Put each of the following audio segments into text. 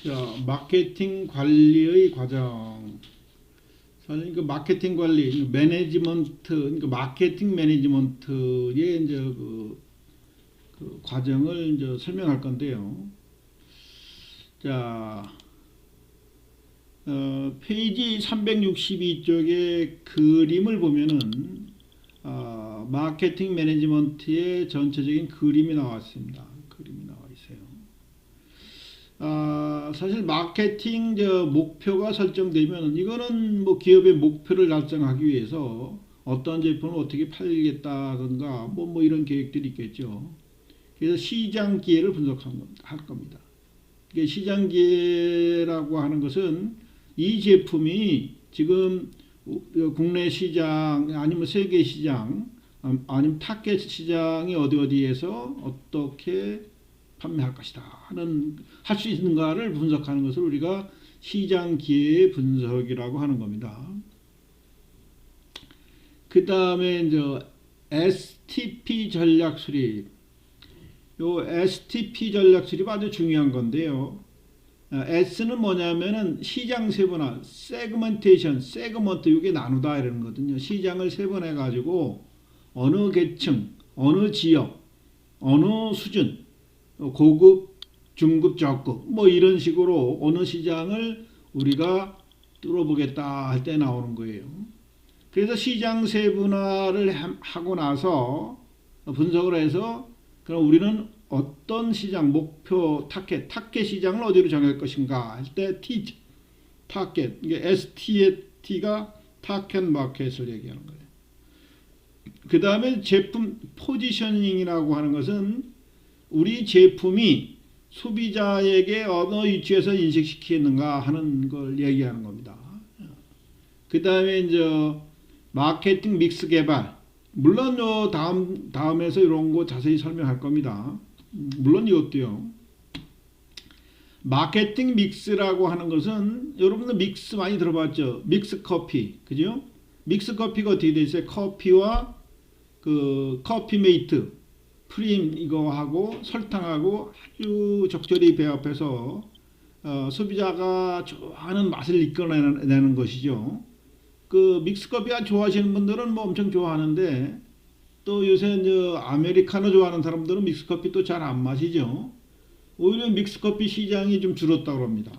자, 마케팅 관리의 과정. 사실 그 마케팅 관리, 매니지먼트, 그러니까 마케팅 매니지먼트의 이제 그 과정을 이제 설명할 건데요. 자, 페이지 362쪽의 그림을 보면은 마케팅 매니지먼트의 전체적인 그림이 나왔습니다. 그림이 나와 있어요. 사실 마케팅 목표가 설정되면 이거는 뭐 기업의 목표를 달성하기 위해서 어떤 제품을 어떻게 팔겠다든가 뭐 이런 계획들이 있겠죠. 그래서 시장 기회를 분석할 겁니다. 시장 기회라고 하는 것은 이 제품이 지금 국내 시장 아니면 세계 시장 아니면 타겟 시장이 어디에서 어떻게 판매할 것이다 하는 할 수 있는가를 분석하는 것을 우리가 시장 기회 분석이라고 하는 겁니다. 그 다음에 이제 STP 전략 수립. 요 STP 전략 수립 아주 중요한 건데요. S는 뭐냐면은 시장 세분화, 세그멘테이션, 세그먼트 이게 나누다 이러는 거거든요. 시장을 세분해 가지고 어느 계층, 어느 지역, 어느 수준, 고급, 중급, 저급 뭐 이런 식으로 어느 시장을 우리가 뚫어보겠다 할 때 나오는 거예요. 그래서 시장 세분화를 하고 나서 분석을 해서 그럼 우리는 어떤 시장 목표 타겟 시장을 어디로 정할 것인가 할 때 T 타겟 이게 ST의 T가 타겟 마켓을 얘기하는 거예요. 그 다음에 제품 포지셔닝이라고 하는 것은 우리 제품이 소비자에게 어느 위치에서 인식시키는가 하는 걸 얘기하는 겁니다. 그 다음에 이제 마케팅 믹스 개발. 물론 요 다음에서 이런 거 자세히 설명할 겁니다. 물론 이것도요. 마케팅 믹스라고 하는 것은 여러분들 믹스 많이 들어봤죠? 믹스 커피, 그죠? 믹스 커피가 어떻게 돼 있어요? 커피와 그 커피 메이트, 프림 이거하고 설탕하고 아주 적절히 배합해서 소비자가 좋아하는 맛을 이끌어내는 것이죠. 그 믹스 커피가 좋아하시는 분들은 뭐 엄청 좋아하는데 또 요새 이제 아메리카노 좋아하는 사람들은 믹스 커피 또 잘 안 마시죠. 오히려 믹스 커피 시장이 좀 줄었다고 합니다.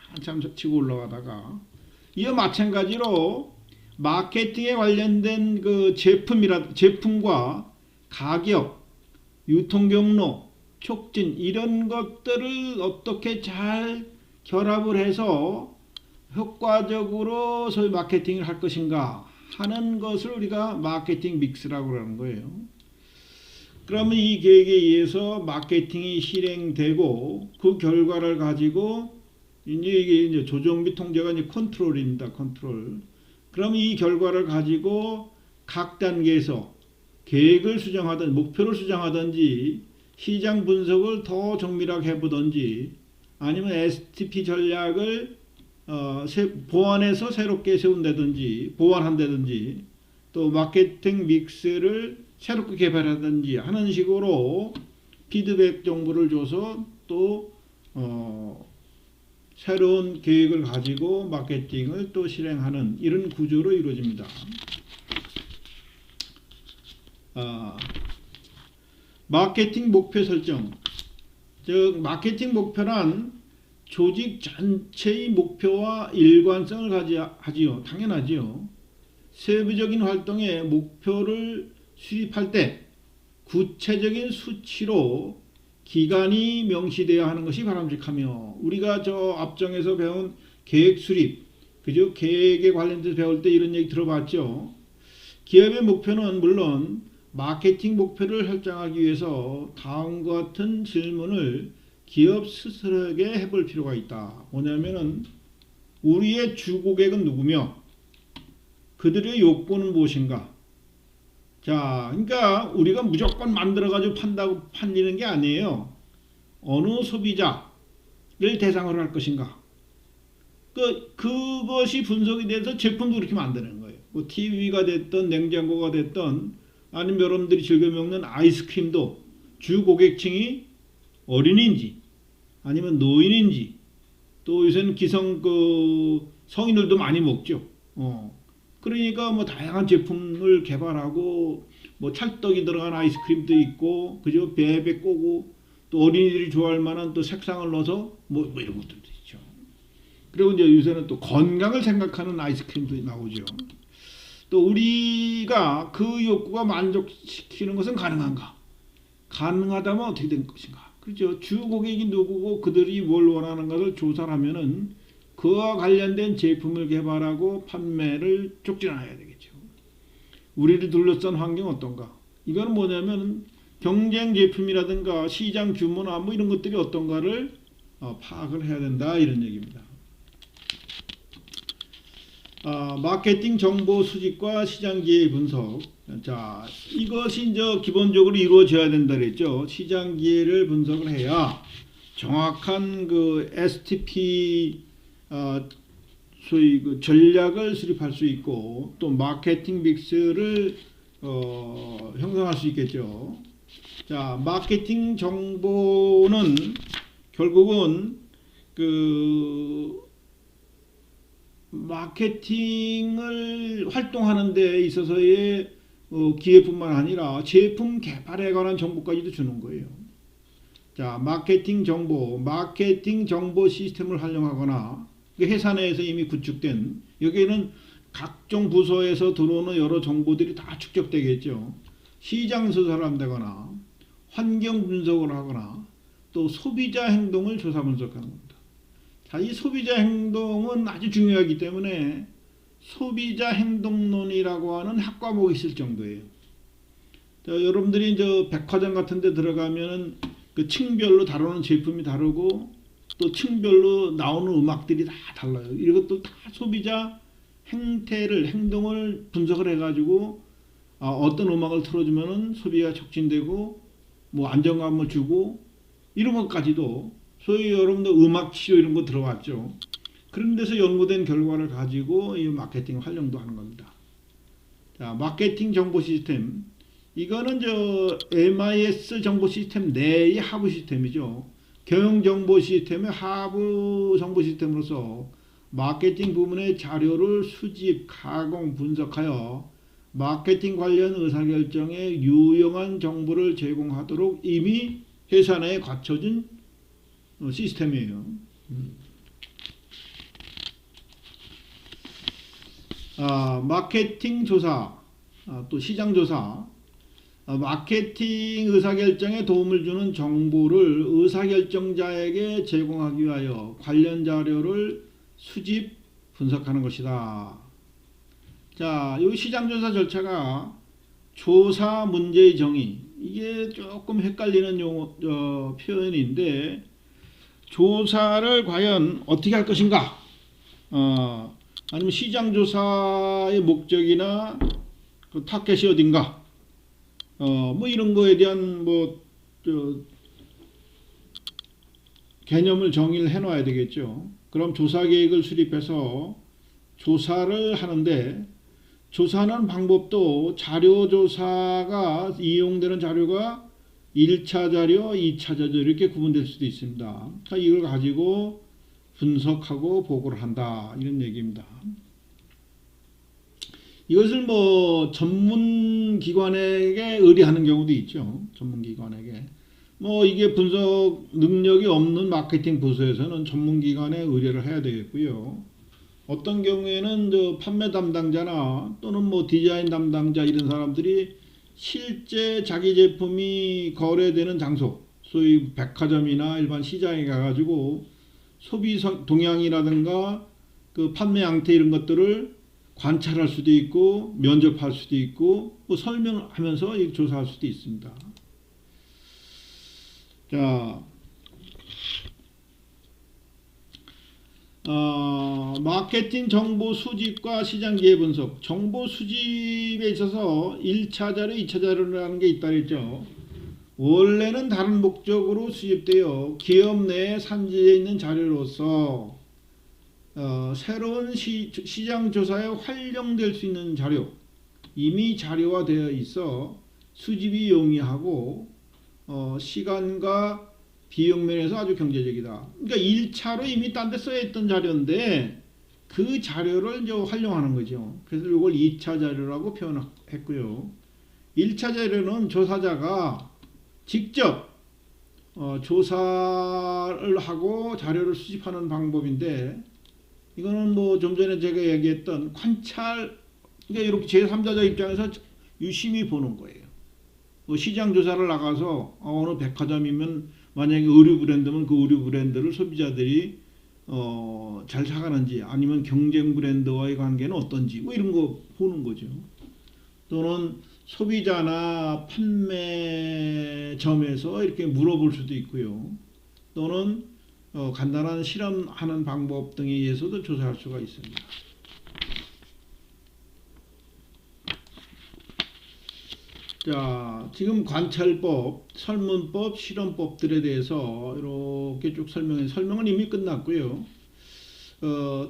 한참 치고 올라가다가 이와 마찬가지로 마케팅에 관련된 그 제품과 가격, 유통 경로, 촉진 이런 것들을 어떻게 잘 결합을 해서 효과적으로 소위 마케팅을 할 것인가 하는 것을 우리가 마케팅 믹스라고 하는 거예요. 그러면 이 계획에 의해서 마케팅이 실행되고 그 결과를 가지고 이게 조정 및 통제가 이제 컨트롤입니다. 컨트롤. 그럼 이 결과를 가지고 각 단계에서 계획을 수정하든지 목표를 수정하든지 시장 분석을 더 정밀하게 해보든지 아니면 STP 전략을 보완해서 새롭게 세운다든지 보완한다든지 또 마케팅 믹스를 새롭게 개발하든지 하는 식으로 피드백 정보를 줘서 또 새로운 계획을 가지고 마케팅을 또 실행하는 이런 구조로 이루어집니다. 마케팅 목표 설정. 즉 마케팅 목표란 조직 전체의 목표와 일관성을 가지요. 당연하지요. 세부적인 활동에 목표를 수립할 때 구체적인 수치로 기간이 명시되어야 하는 것이 바람직하며 우리가 저 앞정에서 배운 계획 수립, 그죠? 계획에 관련돼서 배울 때 이런 얘기 들어봤죠. 기업의 목표는 물론 마케팅 목표를 설정하기 위해서 다음과 같은 질문을 기업 스스로에게 해볼 필요가 있다. 뭐냐면은 우리의 주 고객은 누구며 그들의 욕구는 무엇인가? 자, 그러니까 우리가 무조건 만들어가지고 팔리는 게 아니에요. 어느 소비자를 대상으로 할 것인가? 그것이 분석이 돼서 제품도 그렇게 만드는 거예요. 뭐 TV가 됐든 냉장고가 됐든 아니면 여러분들이 즐겨 먹는 아이스크림도 주 고객층이 어린이인지 아니면 노인인지 또 요새는 기성 성인들도 많이 먹죠. 그러니까 뭐 다양한 제품을 개발하고 뭐 찰떡이 들어간 아이스크림도 있고 그죠? 베베 꼬고 또 어린이들이 좋아할 만한 또 색상을 넣어서 뭐 이런 것들도 있죠. 그리고 이제 요새는 또 건강을 생각하는 아이스크림도 나오죠. 또 우리가 그 욕구가 만족시키는 것은 가능한가? 가능하다면 어떻게 된 것인가? 그렇죠. 주 고객이 누구고 그들이 뭘 원하는 것을 조사를 하면은 그와 관련된 제품을 개발하고 판매를 촉진해야 되겠죠. 우리를 둘러싼 환경 어떤가? 이거는 뭐냐면 경쟁 제품이라든가 시장 규모나 뭐 이런 것들이 어떤가를 파악을 해야 된다 이런 얘기입니다. 마케팅 정보 수집과 시장 기회 분석. 자, 이것이 이제 기본적으로 이루어져야 된다 그랬죠. 시장 기회를 분석을 해야 정확한 그 STP 소위 그 전략을 수립할 수 있고 또 마케팅 믹스를 형성할 수 있겠죠. 자, 마케팅 정보는 결국은 그 마케팅을 활동하는 데 있어서의 기회뿐만 아니라 제품 개발에 관한 정보까지도 주는 거예요. 자, 마케팅 정보 시스템을 활용하거나 회사 내에서 이미 구축된 여기에는 각종 부서에서 들어오는 여러 정보들이 다 축적되겠죠. 시장 조사를 한다거나 환경 분석을 하거나 또 소비자 행동을 조사 분석하는 겁니다. 자, 이 소비자 행동은 아주 중요하기 때문에 소비자 행동론이라고 하는 학과목이 있을 정도예요. 자, 여러분들이 이제 백화점 같은 데 들어가면은 그 층별로 다루는 제품이 다르고 또 층별로 나오는 음악들이 다 달라요. 이것도 다 소비자 행동을 분석을 해가지고 어떤 음악을 틀어주면은 소비가 촉진되고 뭐 안정감을 주고 이런 것까지도 소위 여러분들 음악 치료 이런 거 들어왔죠. 그런 데서 연구된 결과를 가지고 이 마케팅 활용도 하는 겁니다. 자, 마케팅 정보 시스템. 이거는 저 MIS 정보 시스템 내의 하부 시스템이죠. 경영 정보 시스템의 하부 정보 시스템으로서 마케팅 부문의 자료를 수집, 가공, 분석하여 마케팅 관련 의사결정에 유용한 정보를 제공하도록 이미 회사 내에 갖춰진 시스템이에요. 마케팅 조사, 또 시장 조사, 마케팅 의사결정에 도움을 주는 정보를 의사결정자에게 제공하기 위하여 관련 자료를 수집, 분석하는 것이다. 자, 이 시장조사 절차가 조사 문제의 정의, 이게 조금 헷갈리는 표현인데 조사를 과연 어떻게 할 것인가? 아니면 시장조사의 목적이나 그 타겟이 어딘가? 뭐 이런 거에 대한 개념을 정의를 해놔야 되겠죠. 그럼 조사 계획을 수립해서 조사를 하는데 조사하는 방법도 자료 조사가 이용되는 자료가 1차 자료, 2차 자료 이렇게 구분될 수도 있습니다. 그러니까 이걸 가지고 분석하고 보고를 한다 이런 얘기입니다. 이것을 뭐 전문기관에게 의뢰하는 경우도 있죠. 전문기관에게. 뭐 이게 분석 능력이 없는 마케팅 부서에서는 전문기관에 의뢰를 해야 되겠고요. 어떤 경우에는 저 판매 담당자나 또는 뭐 디자인 담당자 이런 사람들이 실제 자기 제품이 거래되는 장소, 소위 백화점이나 일반 시장에 가가지고 소비 동향이라든가 그 판매 양태 이런 것들을 관찰할 수도 있고 면접할 수도 있고 뭐 설명하면서 조사할 수도 있습니다. 자, 마케팅 정보 수집과 시장 기회 분석. 정보 수집에 있어서 1차 자료, 2차 자료라는 게 있다 그랬죠. 원래는 다른 목적으로 수집되어 기업 내에 산지에 있는 자료로서 새로운 시장 조사에 활용될 수 있는 자료, 이미 자료화되어 있어 수집이 용이하고 시간과 비용 면에서 아주 경제적이다. 그러니까 1차로 이미 딴 데 써야 했던 자료인데 그 자료를 이제 활용하는 거죠. 그래서 이걸 2차 자료라고 표현했고요. 1차 자료는 조사자가 직접 조사를 하고 자료를 수집하는 방법인데, 이거는 뭐 좀 전에 제가 얘기했던 관찰, 그러니까 이렇게 제3자자 입장에서 유심히 보는 거예요. 뭐 시장 조사를 나가서 어느 백화점이면 만약에 의류 브랜드면 그 의류 브랜드를 소비자들이 잘 사가는지, 아니면 경쟁 브랜드와의 관계는 어떤지, 뭐 이런 거 보는 거죠. 또는 소비자나 판매점에서 이렇게 물어볼 수도 있고요. 또는 간단한 실험하는 방법 등에 의해서도 조사할 수가 있습니다. 자, 지금 관찰법, 설문법, 실험법들에 대해서 이렇게 쭉 설명은 이미 끝났고요.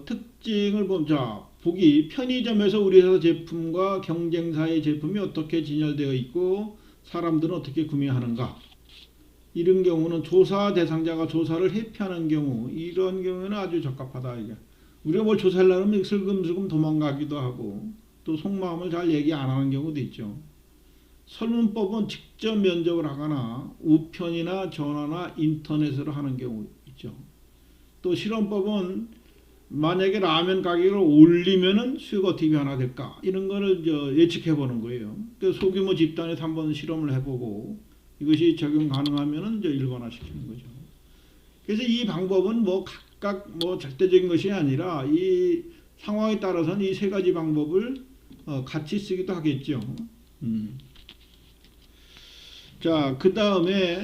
특징을 보면, 자, 보기 편의점에서 우리 회사 제품과 경쟁사의 제품이 어떻게 진열되어 있고 사람들은 어떻게 구매하는가, 이런 경우는 조사 대상자가 조사를 회피하는 경우, 이런 경우에는 아주 적합하다. 이게 우리가 뭘 조사하려면 슬금슬금 도망가기도 하고 또 속마음을 잘 얘기 안 하는 경우도 있죠. 설문법은 직접 면접을 하거나 우편이나 전화나 인터넷으로 하는 경우 있죠. 또 실험법은 만약에 라면 가격을 올리면은 수요가 어떻게 변화될까, 이런 거를 예측해 보는 거예요. 그 소규모 집단에서 한번 실험을 해보고 이것이 적용 가능하면은 일반화시키는 거죠. 그래서 이 방법은 뭐 각각 뭐 절대적인 것이 아니라 이 상황에 따라서는 이 세 가지 방법을 같이 쓰기도 하겠죠. 자, 그 다음에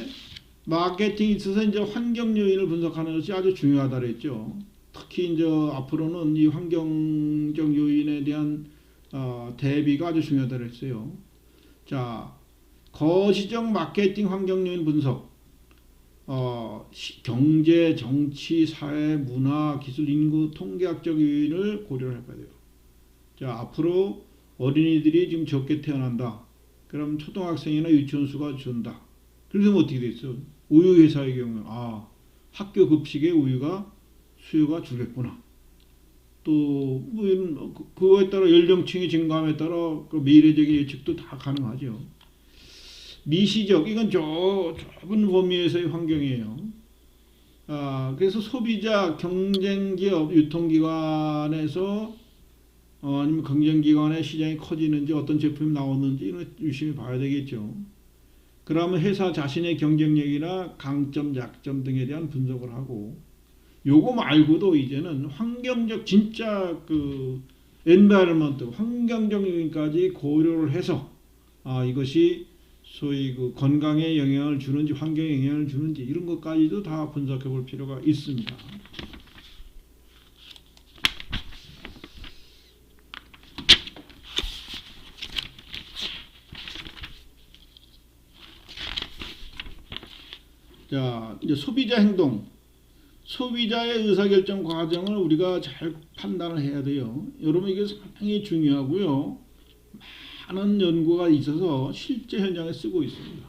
마케팅에 있어서 이제 환경 요인을 분석하는 것이 아주 중요하다 그랬죠. 특히 이제 앞으로는 이 환경적 요인에 대한 대비가 아주 중요하다 그랬어요. 자, 거시적 마케팅 환경 요인 분석. 경제, 정치, 사회, 문화, 기술, 인구, 통계학적 요인을 고려를 해봐야 돼요. 자, 앞으로 어린이들이 지금 적게 태어난다. 그럼 초등학생이나 유치원 수가 준다. 그래서 어떻게 됐어? 우유 회사의 경우, 학교 급식에 우유가 수요가 줄겠구나. 또 뭐 그거에 따라 연령층이 증가함에 따라 그 미래적인 예측도 다 가능하죠. 미시적, 이건 좁은 범위에서의 환경이에요. 그래서 소비자, 경쟁기업, 유통기관에서 아니면 경쟁기관의 시장이 커지는지 어떤 제품이 나오는지 이런 유심히 봐야 되겠죠. 그러면 회사 자신의 경쟁력이나 강점, 약점 등에 대한 분석을 하고, 요거 말고도 이제는 환경적 진짜 그 엔바이러먼트, 환경적 요인까지 고려를 해서 이것이 소위 그 건강에 영향을 주는지 환경에 영향을 주는지 이런 것까지도 다 분석해 볼 필요가 있습니다. 자, 이제 소비자 행동, 소비자의 의사결정 과정을 우리가 잘 판단을 해야 돼요. 여러분, 이게 상당히 중요하고요. 많은 연구가 있어서 실제 현장에 쓰고 있습니다.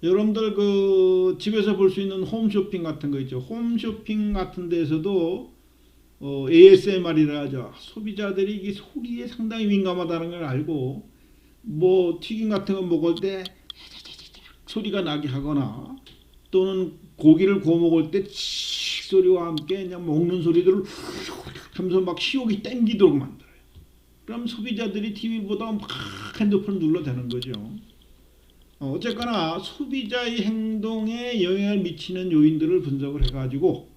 여러분들 그 집에서 볼 수 있는 홈쇼핑 같은 거 있죠. 홈쇼핑 같은 데서도 ASMR이라 하죠. 소비자들이 이게 소리에 상당히 민감하다는 걸 알고, 뭐 튀김 같은 거 먹을 때 소리가 나게 하거나, 또는 고기를 구워 먹을 때 칙 소리와 함께 그냥 먹는 소리들을 하면서 막 식욕이 땡기도록 만들어요. 그럼 소비자들이 TV보다 막 핸드폰을 눌러대는 거죠. 어쨌거나 소비자의 행동에 영향을 미치는 요인들을 분석을 해가지고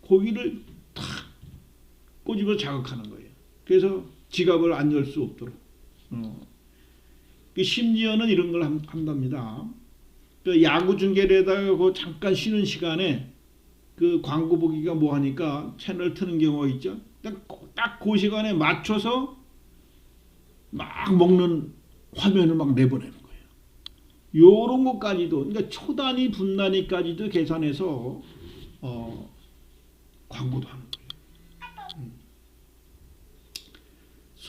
고기를 탁 꼬집어 자극하는 거예요. 그래서 지갑을 안 열 수 없도록. 심지어는 이런 걸 한답니다. 그 야구 중계에다가 그 잠깐 쉬는 시간에 그 광고 보기가 뭐하니까 채널 트는 경우가 있죠. 딱 그 시간에 맞춰서 막 먹는 화면을 막 내보내는 거예요. 요런 것까지도, 그러니까 초단위 분단위까지도 계산해서 광고도 하는 거예요.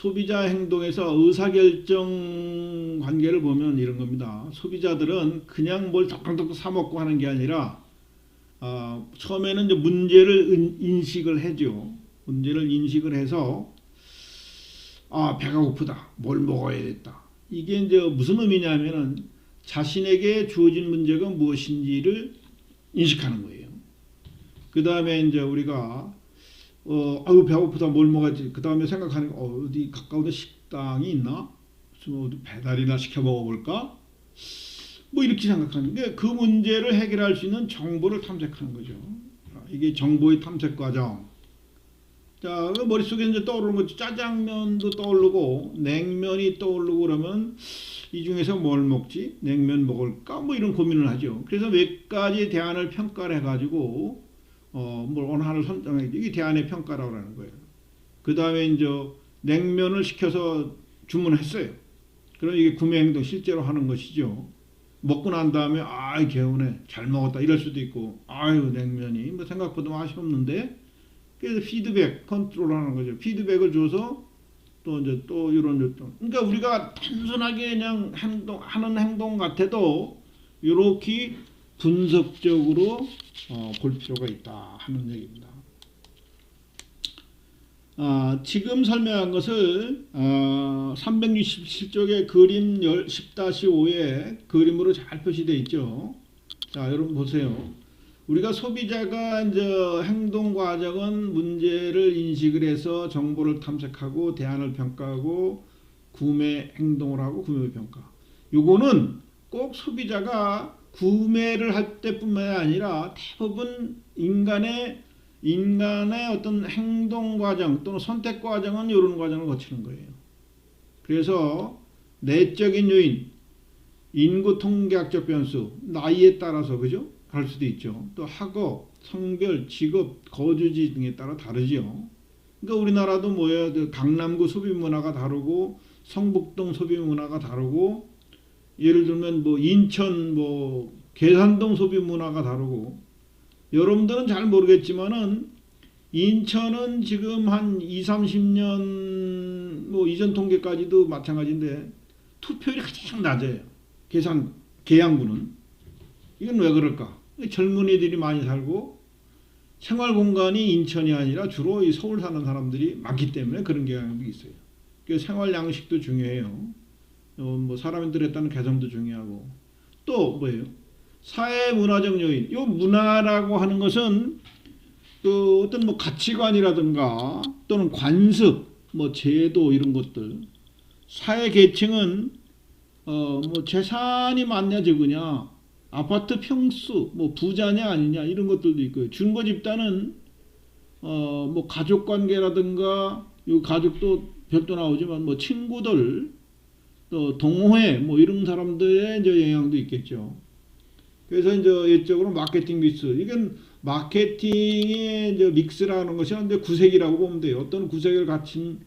소비자 행동에서 의사결정 관계를 보면 이런 겁니다. 소비자들은 그냥 뭘 덕당덕 사 먹고 하는 게 아니라 처음에는 이제 문제를 인식을 해죠. 문제를 인식을 해서 배가 고프다. 뭘 먹어야겠다. 이게 이제 무슨 의미냐면은 자신에게 주어진 문제가 무엇인지를 인식하는 거예요. 그 다음에 이제 우리가 아유 배고프다 뭘 먹어야지. 그 다음에 생각하는 거 어디 가까운 데 식당이 있나? 무슨 배달이나 시켜 먹어볼까? 뭐 이렇게 생각하는 게 그 문제를 해결할 수 있는 정보를 탐색하는 거죠. 이게 정보의 탐색 과정. 자, 머릿속에 이제 떠오르는 거지. 짜장면도 떠오르고 냉면이 떠오르고 그러면 이 중에서 뭘 먹지? 냉면 먹을까? 뭐 이런 고민을 하죠. 그래서 몇 가지 대안을 평가를 해가지고 뭘 어느 하나를 선정해. 이게 대안의 평가라고 하는 거예요. 그 다음에 이제 냉면을 시켜서 주문했어요. 그럼 이게 구매 행동 실제로 하는 것이죠. 먹고 난 다음에 개운해 잘 먹었다 이럴 수도 있고 아유 냉면이 뭐 생각보다 맛이 없는데 그래서 피드백 컨트롤하는 거죠. 피드백을 줘서 또 이제 또 이런 그러니까 우리가 단순하게 그냥 하는 행동 같아도 이렇게 분석적으로 볼 필요가 있다 하는 얘기입니다. 지금 설명한 것을 367쪽의 그림 10-5에 그림으로 잘 표시되어 있죠. 자, 여러분 보세요. 우리가 소비자가 이제 행동 과정은 문제를 인식을 해서 정보를 탐색하고 대안을 평가하고 구매 행동을 하고 구매 평가. 요거는 꼭 소비자가 구매를 할 때뿐만 아니라 대부분 인간의 어떤 행동 과정 또는 선택 과정은 이런 과정을 거치는 거예요. 그래서 내적인 요인, 인구 통계학적 변수, 나이에 따라서 그죠? 갈 수도 있죠. 또 학업, 성별, 직업, 거주지 등에 따라 다르죠. 그러니까 우리나라도 뭐예요? 강남구 소비 문화가 다르고 성북동 소비 문화가 다르고 예를 들면 뭐 인천 계산동 소비 문화가 다르고 여러분들은 잘 모르겠지만은 인천은 지금 한 20-30년 이전 통계까지도 마찬가지인데 투표율이 가장 낮아요. 계양구는. 이건 왜 그럴까? 젊은이들이 많이 살고 생활 공간이 인천이 아니라 주로 이 서울 사는 사람들이 많기 때문에 그런 경향이 있어요. 그래서 생활 양식도 중요해요. 사람들에 따른 개성도 중요하고 또 뭐예요? 사회 문화적 요인. 이 문화라고 하는 것은 그 어떤 가치관이라든가 또는 관습, 제도 이런 것들. 사회 계층은 재산이 많냐 적으냐, 아파트 평수, 부자냐 아니냐 이런 것들도 있고요. 중고 집단은 가족 관계라든가 이 가족도 별도 나오지만 친구들 또 동호회 이런 사람들의 이제 영향도 있겠죠. 그래서 이제 이쪽으로 마케팅 믹스. 이건 마케팅의 이제 믹스라는 것이 이제 구색이라고 보면 돼요. 어떤 구색을 갖춘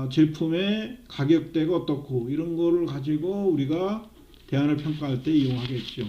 제품의 가격대가 어떻고 이런 거를 가지고 우리가 대안을 평가할 때 이용하겠죠.